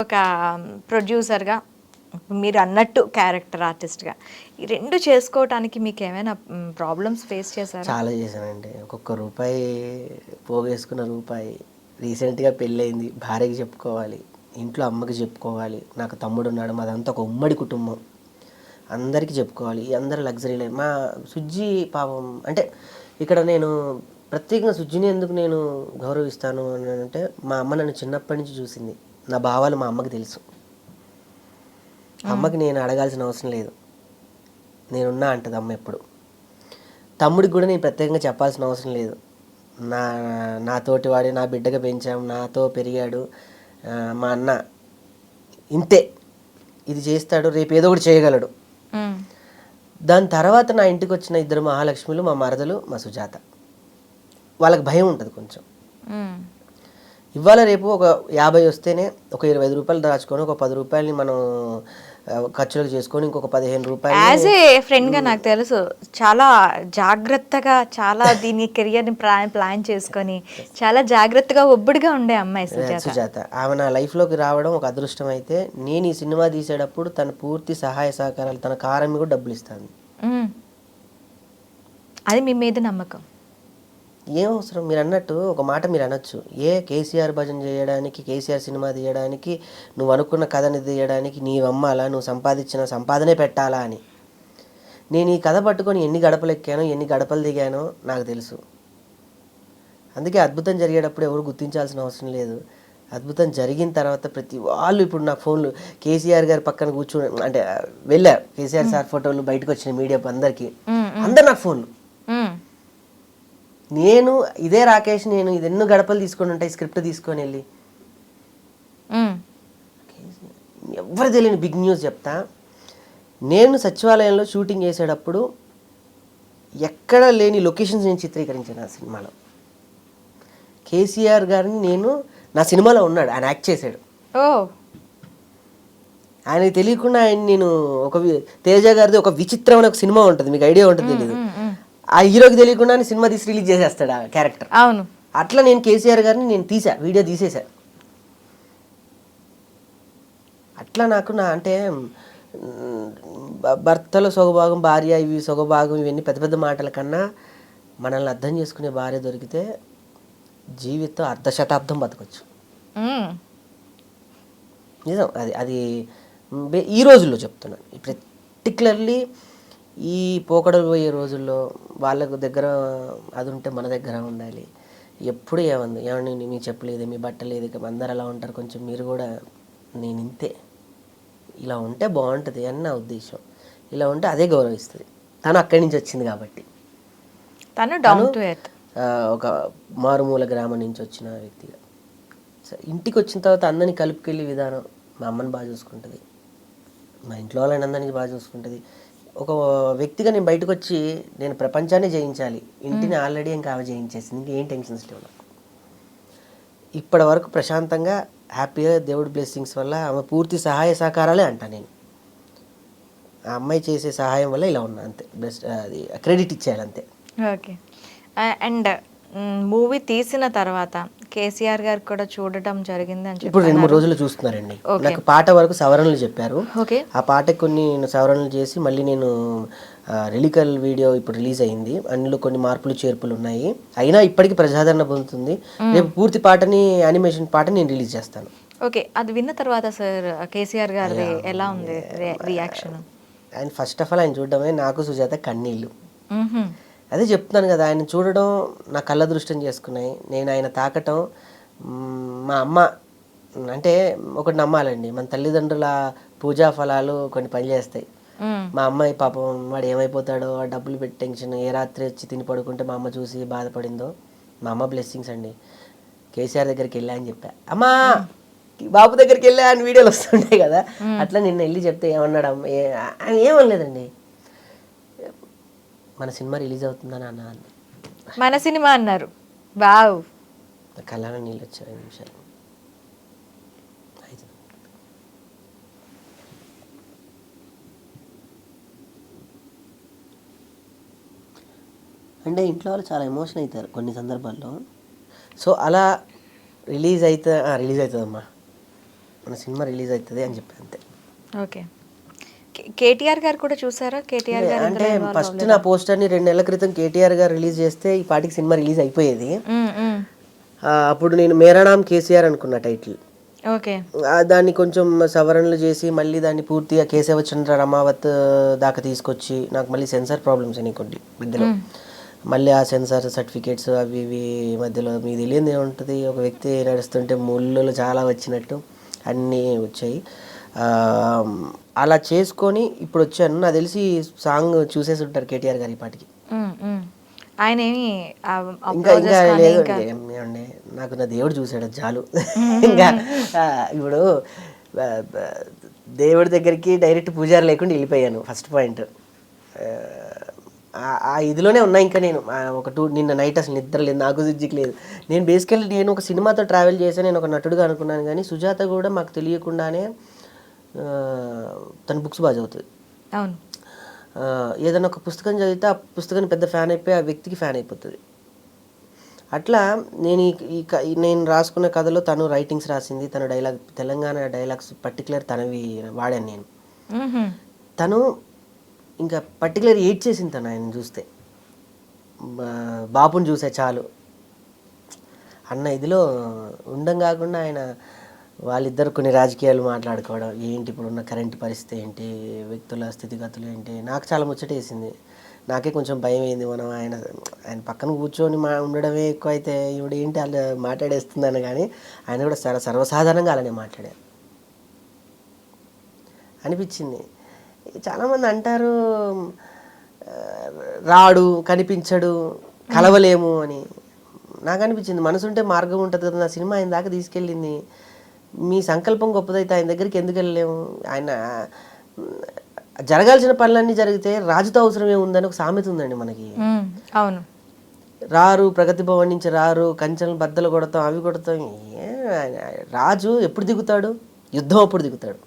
ఒక ప్రొడ్యూసర్‌గా మీరు అన్నట్టు క్యారెక్టర్ ఆర్టిస్ట్‌గా ఈ 2 చేసుకోవటానికి మీకేమైనా ప్రాబ్లమ్స్ ఫేస్ చేసారా? చాలా చేశానండి. ఒక్కొక్క రూపాయి పోగేసుకున్న రూపాయి రీసెంట్‌గా పెళ్ళయింది. భార్యకి చెప్పుకోవాలి. ఇంట్లో అమ్మకి చెప్పుకోవాలి. నాకు తమ్ముడున్నాడు. మాదంతా ఒక ఉమ్మడి కుటుంబం. అందరికీ చెప్పుకోవాలి. ఈ అందరు లగ్జరీ లైఫ్. మా సుజ్జి పాపం అంటే ఇక్కడ నేను ప్రత్యేకంగా సుజ్జిని ఎందుకు నేను గౌరవిస్తాను అని అంటే మా అమ్మ నన్ను చిన్నప్పటి నుంచి చూసింది. నా భావాలు మా అమ్మకి తెలుసు. అమ్మకి నేను అడగాల్సిన అవసరం లేదు. నేనున్నా అంటది అమ్మ ఎప్పుడు. తమ్ముడికి కూడా నేను ప్రత్యేకంగా చెప్పాల్సిన అవసరం లేదు. నా నాతోటి వాడి నా బిడ్డగా పెంచాం, నాతో పెరిగాడు. మా అన్న ఇంతే, ఇది చేస్తాడు, రేపు ఏదో ఒకటి చేయగలడు. దాని తర్వాత నా ఇంటికి వచ్చిన ఇద్దరు మహాలక్ష్మిలు, మా మరదలు, మా సుజాత. వాళ్ళకి భయం ఉంటుంది కొంచెం. ఇవాళ రేపు ఒక 50 వస్తేనే ఒక 25 రూపాయలు దాచుకొని ఒక 10 రూపాయలని మనం ఖర్చులకు చేసుకొని ఇంకొక 15 రూపాయలు. యాజ్ ఏ ఫ్రెండ్గా నాకు తెలుసు చాలా జాగ్రత్తగా, చాలా దీని కెరియర్ని ప్లాన్ చేసుకొని చాలా జాగ్రత్తగా ఒబ్బడిగా ఉండే అమ్మాయి సుజాత. ఆమె నా లైఫ్లోకి రావడం ఒక అదృష్టం. అయితే నేను ఈ సినిమా తీసేటప్పుడు తన పూర్తి సహాయ సహకారాలు, తన కారం కూడా డబ్బులు ఇస్తాను. అది మీ మీద నమ్మకం. ఏం అవసరం, మీరు అన్నట్టు ఒక మాట మీరు అనొచ్చు, కేసీఆర్ భజన చేయడానికి, కేసీఆర్ సినిమా తీయడానికి, నువ్వు అనుకున్న కథని తీయడానికి నీ అమ్మాలా, నువ్వు సంపాదించిన సంపాదనే పెట్టాలా అని. నేను ఈ కథ పట్టుకొని ఎన్ని గడపలు ఎక్కానో, ఎన్ని గడపలు దిగానో నాకు తెలుసు. అందుకే అద్భుతం జరిగేటప్పుడు ఎవరు గుర్తించాల్సిన అవసరం లేదు. అద్భుతం జరిగిన తర్వాత ప్రతి వాళ్ళు ఇప్పుడు నాకు ఫోన్లు, కేసీఆర్ గారి పక్కన కూర్చొని అంటే వెళ్ళారు కేసీఆర్ సార్ ఫోటోలు బయటకు వచ్చిన మీడియా అందరికీ, అందరు నాకు ఫోన్లు. నేను ఇదే రాకేష్, నేను ఇది ఎన్నో గడపలు తీసుకొని ఉంటాయి స్క్రిప్ట్ తీసుకొని వెళ్ళి. ఎవరు తెలియని బిగ్ న్యూస్ చెప్తా. నేను సచివాలయంలో షూటింగ్ చేసేటప్పుడు ఎక్కడ లేని లొకేషన్స్ నేను చిత్రీకరించాను ఆ సినిమాలో. కేసీఆర్ గారిని నేను నా సినిమాలో ఉన్నాడు, ఆయన యాక్ట్ చేశాడు. ఆయనకి తెలియకుండా ఆయన నేను తేజ గారిది ఒక విచిత్రమైన ఒక సినిమా ఉంటుంది, మీకు ఐడియా ఉంటుంది తెలియదు, ఆ హీరోకి తెలియకుండా సినిమా తీసి రిలీజ్ చేసేస్తాడు ఆ క్యారెక్టర్. అవును, అట్లా నేను కేసీఆర్ గారిని నేను వీడియో తీసేసా. అట్లా నాకు అంటే భర్తలో సొగభాగం, భార్య ఇవి సొగభాగం, ఇవన్నీ పెద్ద పెద్ద మాటల కన్నా మనల్ని అర్థం చేసుకునే భార్య దొరికితే జీవితం 1/2 శతాబ్దం బతకొచ్చు. నిజం. అది ఈ రోజుల్లో చెప్తున్నాను. పర్టికులర్లీ ఈ పోకడలు పోయే రోజుల్లో వాళ్ళకు దగ్గర అది ఉంటే మన దగ్గర ఉండాలి. ఎప్పుడు ఏమండి మీకు చెప్పలేదు, మీ బట్టలేదు, అందరు అలా ఉంటారు, కొంచెం మీరు కూడా నేను ఇంతే, ఇలా ఉంటే బాగుంటుంది అని నా ఉద్దేశం. ఇలా ఉంటే అదే గౌరవిస్తుంది. తను అక్కడి నుంచి వచ్చింది కాబట్టి. తను ఒక మారుమూల గ్రామం నుంచి వచ్చిన వ్యక్తిగా ఇంటికి వచ్చిన తర్వాత అందరినీ కలుపుకెళ్ళే విధానం, మా అమ్మని బాగా చూసుకుంటుంది, మా ఇంట్లో వాళ్ళని అందరినీ బాగా చూసుకుంటుంది. ఒక వ్యక్తిగా నేను బయటకు వచ్చి నేను ప్రపంచాన్ని జయించాలి, ఇంటిని ఆల్రెడీ ఇంకా ఆమె జయించేసింది, ఇంకేం టెన్షన్స్ లేవు నాకు. ఇప్పటి వరకు ప్రశాంతంగా హ్యాపీగా దేవుడి బ్లెస్సింగ్స్ వల్ల ఆమె పూర్తి సహాయ సహకారాలే అంటా నేను. ఆ అమ్మాయి చేసే సహాయం వల్ల ఇలా ఉన్నా, అంతే. బెస్ట్ అది క్రెడిట్ ఇచ్చేయాలి అంతే. ఓకే. అండ్ మూవీ తీసిన తర్వాత కేసీఆర్ గారు కూడా చూడటం జరిగింది అని చెప్పి ఇప్పుడు 2-3 రోజులు చూస్తున్నారండి. నాకు పాట వరకు సవరణలు చెప్పారు. ఆ పాటకి కొన్ని సవరణలు చేసి మళ్ళీ నేను లిరికల్ వీడియో ఇప్పుడు రిలీజ్ అయింది. అందులో కొన్ని మార్పులు చేర్పులు ఉన్నాయి. అయినా ఇప్పటికీ ప్రజాదరణ పొందుతుంది. రేపు పూర్తి పాటని, యానిమేషన్ పాటని నేను రిలీజ్ చేస్తాను. ఓకే. అది విన్న తర్వాత సార్ కేసీఆర్ గారిది ఎలా ఉంది రియాక్షన్? ఆయన ఫస్ట్ ఆఫ్ ఆల్ ఆయన చూడడమే నాకు సుజాత కన్నీళ్ళు. అదే చెప్తున్నాను కదా, ఆయన చూడడం నా కళ్ళ దృష్టం చేసుకున్నాయి. నేను ఆయన తాకటం, మా అమ్మ అంటే ఒకటి నమ్మాలండి, మన తల్లిదండ్రుల పూజా ఫలాలు కొన్ని పనిచేస్తాయి. మా అమ్మాయి పాపం వాడు ఏమైపోతాడో, డబ్బులు పెట్టి టెన్షన్, ఏ రాత్రి వచ్చి తిని పడుకుంటే మా అమ్మ చూసి బాధపడిందో, మా అమ్మ బ్లెస్సింగ్స్ అండి. కేసీఆర్ దగ్గరికి వెళ్ళా అని చెప్పా, అమ్మా బాబు దగ్గరికి వెళ్ళా అని వీడియోలు వస్తుంటాయి కదా, అట్లా నిన్న వెళ్ళి చెప్తే ఏమన్నాడు అమ్మ, ఆయన ఏమనలేదండి, మన సినిమా రిలీజ్ అవుతుందని అన్న. మన సినిమా అన్నారు. వావ్, కళ్ళలో నీళ్ళు వచ్చాయి నిమిషాలు. అంటే ఇంట్లో వాళ్ళు చాలా ఎమోషన్ అవుతారు కొన్ని సందర్భాల్లో. సో అలా రిలీజ్ అవుతుందమ్మా, మన సినిమా రిలీజ్ అవుతుంది అని చెప్పి అంతే. ఓకే. కేటీఆర్ గారు కూడా చూసారా? కేటీఆర్ గారు అంటే ఫస్ట్ నా పోస్టర్ని 2 నెలల క్రితం కేటీఆర్ గారు రిలీజ్ చేస్తే ఈ పాటికి సినిమా రిలీజ్ అయిపోయేది. అప్పుడు నేను మేరా నామ్ కేసీఆర్ అనుకున్న టైటిల్. ఓకే. దాన్ని కొంచెం సవరణలు చేసి మళ్ళీ దాన్ని పూర్తిగా కేశవచంద్ర రమావత్ దాకా తీసుకొచ్చి, నాకు మళ్ళీ సెన్సార్ ప్రాబ్లమ్స్ అని కొద్ది మధ్యలో, మళ్ళీ ఆ సెన్సార్ సర్టిఫికేట్స్ అవి ఇవి మధ్యలో మీకు తెలియదు ఏముంటుంది, ఒక వ్యక్తి నడుస్తుంటే ముళ్ళు చాలా వచ్చినట్టు అన్నీ వచ్చాయి. అలా చేసుకొని ఇప్పుడు వచ్చాను. నాకు తెలిసి సాంగ్ చూసేసి ఉంటారు కేటీఆర్ గారి పాటికి. ఆయన ఏమి ఇంకా ఇంకా లేదు ఏమండి, నాకు నా దేవుడు చూసాడు చాలు. ఇంకా ఇప్పుడు దేవుడి దగ్గరికి డైరెక్ట్ పూజారి లేకుండా వెళ్ళిపోయాను. ఫస్ట్ పాయింట్ ఆ ఇదిలోనే ఉన్నా. ఇంకా నేను నిన్న నైట్ అసలు నిద్ర లేదు, నాకు జిజ్జికి లేదు. నేను బేసికల్లీ నేను ఒక సినిమాతో ట్రావెల్ చేశాను, నేను ఒక నటుడుగా అనుకున్నాను. కానీ సుజాత కూడా మాకు తెలియకుండానే తన బుక్స్ బాగా చదువుతుంది. అవును. ఏదైనా ఒక పుస్తకం చదివితే ఆ పుస్తకాన్ని పెద్ద ఫ్యాన్ అయిపోయి ఆ వ్యక్తికి ఫ్యాన్ అయిపోతుంది. అట్లా నేను రాసుకున్న కథలో తను రైటింగ్స్ రాసింది, తను డైలాగ్, తెలంగాణ డైలాగ్స్ పర్టికులర్ తనవి వాడాను నేను. తను ఇంకా పర్టికులర్ ఎయిట్ చేసింది తను ఆయన చూస్తే. బాపుని చూసే చాలు అన్న ఇదిలో ఉండం కాకుండా ఆయన వాళ్ళిద్దరు కొన్ని రాజకీయాలు మాట్లాడుకోవడం, ఏంటి ఇప్పుడున్న కరెంట్ పరిస్థితి ఏంటి, వ్యక్తుల స్థితిగతులు ఏంటి, నాకు చాలా ముచ్చటేసింది. నాకే కొంచెం భయం అయింది. మనం ఆయన పక్కన కూర్చొని ఉండడమే ఎక్కువ అయితే ఇప్పుడు ఏంటి అలా మాట్లాడేస్తుందని. కానీ ఆయన కూడా సర్వసాధారణంగా అలానే మాట్లాడారు అనిపించింది. చాలామంది అంటారు రాడు, కనిపించడు, కలవలేము అని. నాకు అనిపించింది మనసుంటే మార్గం ఉంటుంది కదా. నా సినిమా ఆయన దాకా తీసుకెళ్ళింది. మీ సంకల్పం గొప్పదైతే ఆయన దగ్గరికి ఎందుకు వెళ్ళలేము? ఆయన జరగాల్సిన పనులన్నీ జరిగితే రాజుతో అవసరం ఏముందని ఒక సామెత ఉందండి మనకి. అవును. రారు, ప్రగతి భవన్ నుంచి రారు, కంచెలను బద్దలు కొడతాం, అవి కొడతాం. రాజు ఎప్పుడు దిగుతాడు? యుద్ధం అప్పుడు దిగుతాడు.